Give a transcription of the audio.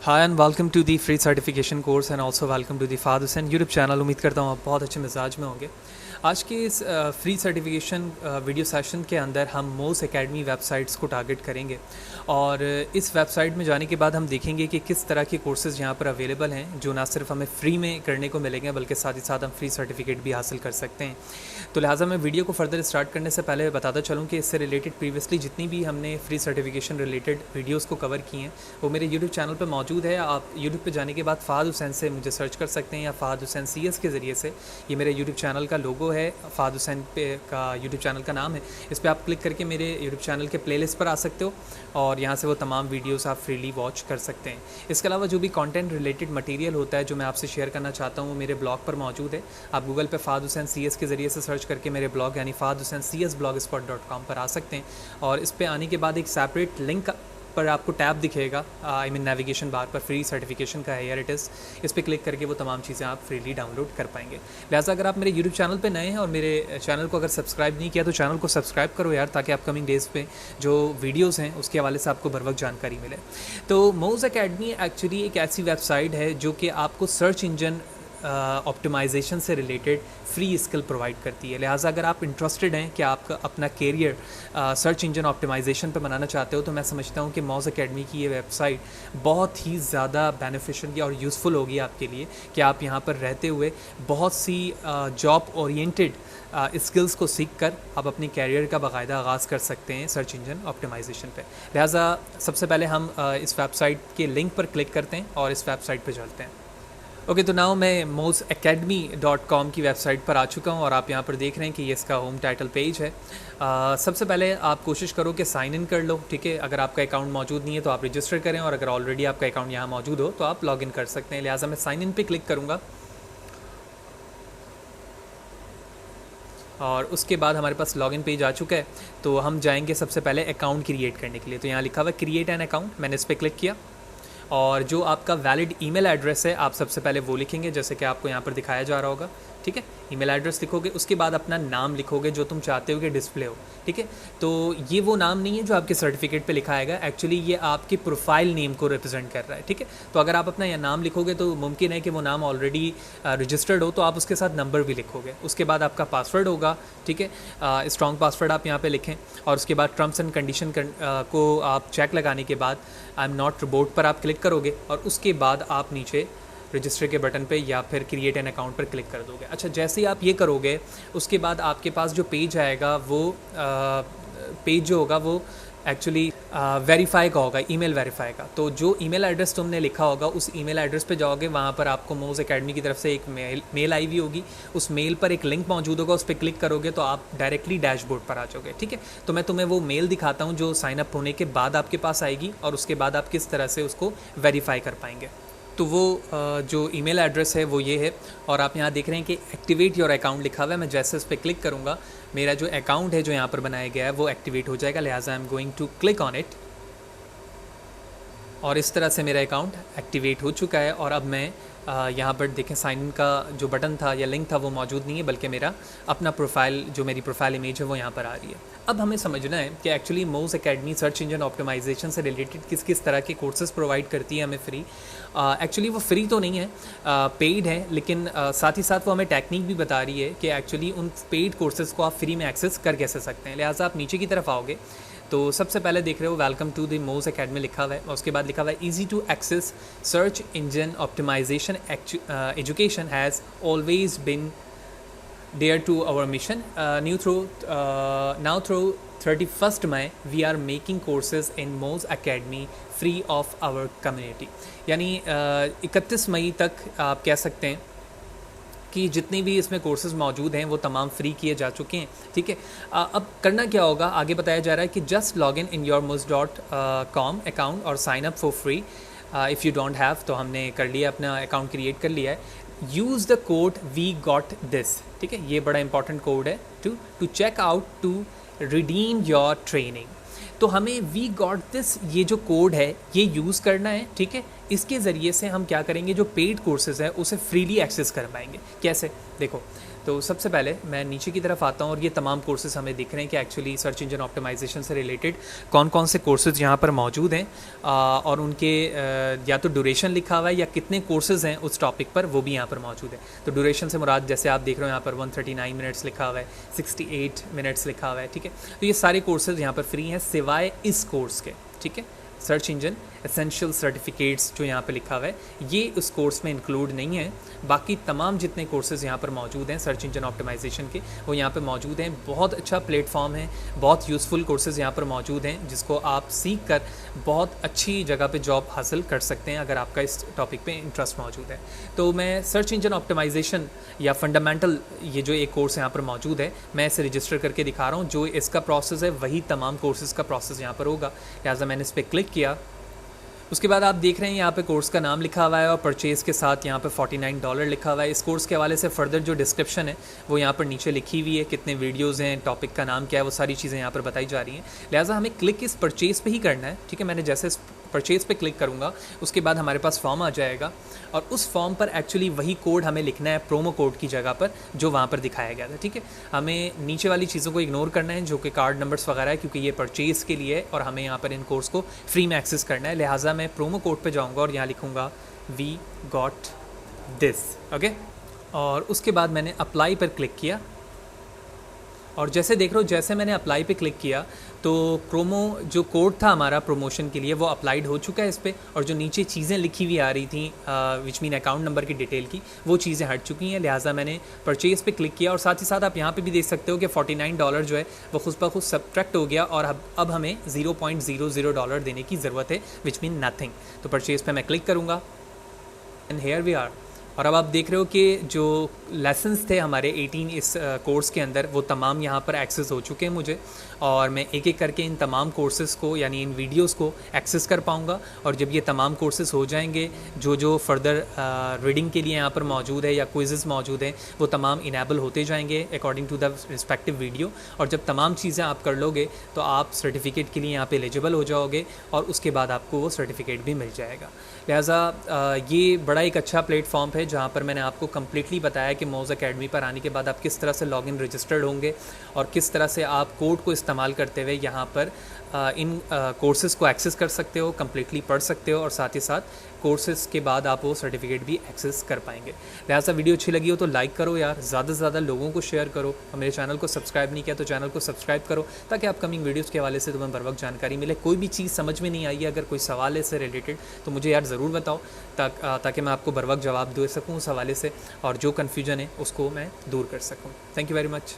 Hi and welcome to the free certification course and also welcome to the Fahad Hussain YouTube channel. उम्मीद करता हूँ आप बहुत अच्छे मिजाज में होंगे। आज के इस फ्री सर्टिफिकेशन वीडियो सेशन के अंदर हम मोज़ एकेडमी वेबसाइट्स को टारगेट करेंगे और इस वेबसाइट में जाने के बाद हम देखेंगे कि किस तरह के कोर्सेज़ यहाँ पर अवेलेबल हैं जो ना सिर्फ हमें फ्री में करने को मिलेंगे बल्कि साथ ही साथ हम फ्री सर्टिफिकेट भी हासिल कर सकते हैं। तो लिहाजा मैं वीडियो को फर्दर स्टार्ट करने से पहले बताता चलूँ कि इससे रिलेटेड प्रीवियसली जितनी भी हमने फ्री सर्टिफिकेशन रिलेटेड वीडियोज़ को कवर किए हैं वो मेरे यूट्यूब चैनल पर मौजूद है। आप यूट्यूब पे जाने के बाद फ़हाद हुसैन से मुझे सर्च कर सकते हैं या फ़हाद हुसैन CS के ज़रिए से, ये मेरे यूट्यूब चैनल का लोगो है, फ़हाद हुसैन पे का यूट्यूब चैनल का नाम है। इस पर आप क्लिक करके मेरे यूट्यूब चैनल के प्लेलिस्ट पर आ सकते हो और यहाँ से वो तमाम वीडियोस आप फ्रीली वॉच कर सकते हैं। इसके अलावा जो भी कंटेंट रिलेटेड मटेरियल होता है जो मैं आपसे शेयर करना चाहता हूँ वो मेरे ब्लॉग पर मौजूद है। आप गूगल पे फ़हाद हुसैन CS के ज़रिए से सर्च करके मेरे ब्लॉग यानी फ़हाद हुसैन CS blogspot.com पर आ सकते हैं और इस पर आने के बाद एक सेपरेट लिंक पर आपको टैब दिखेगा, आई मीन नेविगेशन बार पर फ्री सर्टिफिकेशन का है, हियर इट इज़। इस पर क्लिक करके वो तमाम चीज़ें आप फ्रीली डाउनलोड कर पाएंगे। लिहाजा अगर आप मेरे यूट्यूब चैनल पे नए हैं और मेरे चैनल को अगर सब्सक्राइब नहीं किया तो चैनल को सब्सक्राइब करो यार, ताकि अपकमिंग डेज़ पे जो वीडियोस हैं उसके हवाले से आपको बर वक्त जानकारी मिले। तो मोज़ एकेडमी एक्चुअली एक ऐसी वेबसाइट है जो कि आपको सर्च इंजन ऑप्टिमाइजेशन से रिलेटेड फ्री स्किल प्रोवाइड करती है। लिहाजा अगर आप इंटरेस्टेड हैं कि आप अपना कैरियर सर्च इंजन ऑप्टिमाइजेशन पे बनाना चाहते हो तो मैं समझता हूँ कि मोज़ एकेडमी की ये वेबसाइट बहुत ही ज़्यादा बेनिफिशियल और यूज़फुल होगी आपके लिए कि आप यहाँ पर रहते हुए बहुत सी जॉब ओरिएंटेड स्किल्स को सीख कर आप अपने कैरियर का बाकायदा आगाज़ कर सकते हैं सर्च इंजन ऑप्टिमाइजेशन पे। लिहाजा सबसे पहले हम इस वेबसाइट के लिंक पर क्लिक करते हैं और इस वेबसाइट पर चलते हैं। ओके, तो नाउ मैं mozeacademy.com की वेबसाइट पर आ चुका हूँ और आप यहाँ पर देख रहे हैं कि ये इसका होम टाइटल पेज है। सबसे पहले आप कोशिश करो कि साइन इन कर लो, ठीक है। अगर आपका अकाउंट मौजूद नहीं है तो आप रजिस्टर करें और अगर ऑलरेडी आपका अकाउंट यहाँ मौजूद हो तो आप लॉगिन कर सकते हैं। लिहाजा मैं साइन इन पे क्लिक करूँगा और उसके बाद हमारे पास लॉगिन पेज आ चुका है। तो हम जाएंगे सबसे पहले अकाउंट क्रिएट करने के लिए। तो यहाँ लिखा हुआ है क्रिएट एन अकाउंट, मैंने इस पर क्लिक किया और जो आपका वैलिड ईमेल एड्रेस है आप सबसे पहले वो लिखेंगे जैसे कि आपको यहाँ पर दिखाया जा रहा होगा, ठीक है। ईमेल एड्रेस लिखोगे, उसके बाद अपना नाम लिखोगे जो तुम चाहते हो कि डिस्प्ले हो, ठीक है। तो ये वो नाम नहीं है जो आपके सर्टिफिकेट पे लिखा आएगा, एक्चुअली ये आपके प्रोफाइल नेम को रिप्रेजेंट कर रहा है, ठीक है। तो अगर आप अपना यह नाम लिखोगे तो मुमकिन है कि वो नाम ऑलरेडी रजिस्टर्ड हो तो आप उसके साथ नंबर भी लिखोगे। उसके बाद आपका पासवर्ड होगा, ठीक है। स्ट्रॉन्ग पासवर्ड आप यहाँ पे लिखें और उसके बाद टर्म्स एंड कंडीशन को आप चेक लगाने के बाद आई एम नॉट रोबोट पर आप क्लिक करोगे और उसके बाद आप नीचे रजिस्टर के बटन पे या फिर क्रिएट एन अकाउंट पर क्लिक कर दोगे। अच्छा, जैसे ही आप ये करोगे उसके बाद आपके पास जो पेज आएगा वो पेज जो होगा वो एक्चुअली वेरीफाई का होगा, ईमेल वेरीफाई का। तो जो ईमेल एड्रेस तुमने लिखा होगा उस ईमेल एड्रेस पे जाओगे, वहाँ पर आपको मोज़ एकेडमी की तरफ से एक मेल आई हुई होगी, उस मेल पर एक लिंक मौजूद होगा, उस पर क्लिक करोगे तो आप डायरेक्टली डैशबोर्ड पर आ जाओगे, ठीक है। तो मैं तुम्हें वो मेल दिखाता हूँ जो साइन अप होने के बाद आपके पास आएगी और उसके बाद आप किस तरह से उसको वेरीफाई कर पाएंगे। तो वो जो ईमेल एड्रेस है वो ये है और आप यहाँ देख रहे हैं कि एक्टिवेट योर अकाउंट लिखा हुआ है। मैं जैसे उस पर क्लिक करूँगा मेरा जो अकाउंट है जो यहाँ पर बनाया गया है वो एक्टिवेट हो जाएगा। लिहाजा I am going to click on it और इस तरह से मेरा अकाउंट एक्टिवेट हो चुका है और अब मैं यहाँ पर देखें साइन इन का जो बटन था या लिंक था वो मौजूद नहीं है बल्कि मेरा अपना प्रोफाइल जो मेरी प्रोफाइल इमेज है वो यहाँ पर आ रही है। अब हमें समझना है कि actually Moz academy search engine optimisation से रिलेटेड किस किस तरह के कोर्सेज प्रोवाइड करती है हमें फ्री। एक्चुअली वो फ्री तो नहीं है, पेड है, लेकिन साथ ही साथ वो हमें टेक्निक भी बता रही है कि एक्चुअली उन पेड कोर्सेज़ को आप फ्री में एक्सेस कर कैसे सकते हैं। लिहाजा आप नीचे की तरफ आओगे तो सबसे पहले देख रहे हो welcome to the Moz academy लिखा हुआ है और उसके बाद लिखा हुआ है easy to access search engine optimisation education has always been dear to our mission. Now through 31st May we are making courses in Moz Academy free of our community। यानी 31 मई तक आप कह सकते हैं कि जितने भी इसमें कोर्सेज मौजूद हैं वो तमाम फ्री किए जा चुके हैं, ठीक है। अब करना क्या होगा, आगे बताया जा रहा है कि just log in your moz.com account और sign up for free if you don't have. तो हमने कर लिया, अपना अकाउंट क्रिएट कर लिया है। Use the code we got this, ठीक है, ये बड़ा इंपॉर्टेंट कोड है to check out to redeem your training. तो हमें वी गॉट दिस ये जो कोड है ये यूज़ करना है, ठीक है। इसके ज़रिए से हम क्या करेंगे, जो पेड कोर्सेज़ है उसे फ्रीली एक्सेस कर पाएंगे। कैसे, देखो तो सबसे पहले मैं नीचे की तरफ आता हूँ और ये तमाम कोर्सेज़ हमें दिख रहे हैं कि एक्चुअली सर्च इंजन ऑप्टिमाइजेशन से रिलेटेड कौन कौन से कोर्सेज़ यहाँ पर मौजूद हैं, और उनके या तो ड्यूरेशन लिखा हुआ है या कितने कोर्सेज़ हैं उस टॉपिक पर, वो भी यहाँ पर मौजूद है। तो ड्यूरेशन से मुराद जैसे आप देख रहे हो यहाँ पर 139 मिनट्स लिखा हुआ है, 68 मिनट्स लिखा हुआ है, ठीक है। तो ये सारे कोर्सेज़ यहाँ पर फ्री हैं सिवाय इस कोर्स के, ठीक है। सर्च इंजन एसेंशियल सर्टिफिकेट्स जो यहाँ पे लिखा हुआ है ये उस कोर्स में इंक्लूड नहीं है। बाकी तमाम जितने कोर्सेज़ यहाँ पर मौजूद हैं सर्च इंजन ऑप्टिमाइजेशन के वो यहाँ पे मौजूद हैं। बहुत अच्छा प्लेटफॉर्म है, बहुत यूज़फुल कोर्सेज़ यहाँ पर मौजूद हैं जिसको आप सीख कर बहुत अच्छी जगह पे जॉब हासिल कर सकते हैं अगर आपका इस टॉपिक पे इंटरेस्ट मौजूद है। तो मैं सर्च इंजन ऑप्टिमाइजेशन या फंडामेंटल ये जो एक कोर्स यहाँ पर मौजूद है मैं इसे रजिस्टर करके दिखा रहा हूँ। जो इसका प्रोसेस है वही तमाम कोर्सेज़ का प्रोसेस यहाँ पर होगा, लिहाजा मैंने इस पर क्लिक किया। उसके बाद आप देख रहे हैं यहाँ पे कोर्स का नाम लिखा हुआ है और परचेज़ के साथ यहाँ पे $49 लिखा हुआ है। इस कोर्स के हवाले से फ़र्दर जो डिस्क्रिप्शन है वो यहाँ पर नीचे लिखी हुई है, कितने वीडियोज़ हैं, टॉपिक का नाम क्या है, वो सारी चीज़ें यहाँ पर बताई जा रही हैं। लिहाजा हमें क्लिक इस परचेज़ पे ही करना है, ठीक है। मैंने जैसे इस परचेज़ पे क्लिक करूँगा उसके बाद हमारे पास फॉर्म आ जाएगा और उस फॉर्म पर एक्चुअली वही कोड हमें लिखना है प्रोमो कोड की जगह पर जो वहाँ पर दिखाया गया था, ठीक है। हमें नीचे वाली चीज़ों को इग्नोर करना है जो कि कार्ड नंबर्स वगैरह है, क्योंकि ये परचेज़ के लिए है और हमें यहाँ पर इन कोर्स को फ्री में एक्सेस करना है। लिहाजा मैं प्रोमो कोड पर जाऊँगा और यहाँ लिखूँगा वी गॉट दिस, ओके। और उसके बाद मैंने अप्लाई पर क्लिक किया और जैसे देख रहे हो जैसे मैंने अप्लाई पे क्लिक किया तो प्रोमो जो कोड था हमारा प्रमोशन के लिए वो अप्लाइड हो चुका है इस पर, और जो नीचे चीज़ें लिखी हुई आ रही थी विच मीन अकाउंट नंबर की डिटेल की वो चीज़ें हट चुकी हैं। लिहाजा मैंने परचेज़ पे क्लिक किया और साथ ही साथ आप यहाँ पे भी देख सकते हो कि $49 जो है वो खुद ब खुद सब्ट्रैक्ट हो गया और अब हमें $0.00 देने की ज़रूरत है विच मीन नथिंग। तो परचेज़ पे मैं क्लिक करूँगा एंड हेयर वी आर। और अब आप देख रहे हो कि जो लेसन्स थे हमारे 18 इस कोर्स के अंदर वो तमाम यहाँ पर एक्सेस हो चुके हैं मुझे, और मैं एक एक करके इन तमाम कोर्सेज़ को यानी इन वीडियोस को एक्सेस कर पाऊँगा। और जब ये तमाम कोर्सेज़ हो जाएंगे जो जो फर्दर रीडिंग के लिए यहाँ पर मौजूद है या क्विज़ेस मौजूद हैं वो तमाम इनेबल होते जाएंगे according to the respective video. और जब तमाम चीज़ें आप कर लोगे तो आप सर्टिफिकेट के लिए यहाँ पर एलिजिबल हो जाओगे और उसके बाद आपको वो सर्टिफिकेट भी मिल जाएगा। लिहाजा ये बड़ा एक अच्छा प्लेटफॉर्म है जहाँ पर मैंने आपको कम्प्लीटली बताया कि मोज़ अकेडमी पर आने के बाद आप किस तरह से लॉगिन रजिस्टर्ड होंगे और किस तरह से आप कोड को इस्तेमाल करते हुए यहाँ पर इन कोर्सेज़ को एक्सेस कर सकते हो, कम्प्लीटली पढ़ सकते हो और साथ ही साथ कोर्सेज़ के बाद आप वो सर्टिफिकेट भी एक्सेस कर पाएंगे। लिहाजा वीडियो अच्छी लगी हो तो लाइक करो यार, ज़्यादा से ज़्यादा लोगों को शेयर करो। और मेरे चैनल को सब्सक्राइब नहीं किया तो चैनल को सब्सक्राइब करो ताकि अपकमिंग वीडियोज़ के हवाले से तुम्हें बर वक्त जानकारी मिले। कोई भी चीज़ समझ में नहीं आई है, अगर कोई सवाल है इससे रिलेटेड तो मुझे यार ज़रूर बताओ ताकि मैं आपको बर वक्त जवाब दे सकूँ उस हवाले से और जो कन्फ्यूजन है उसको मैं दूर कर सकूँ। Thank you very much.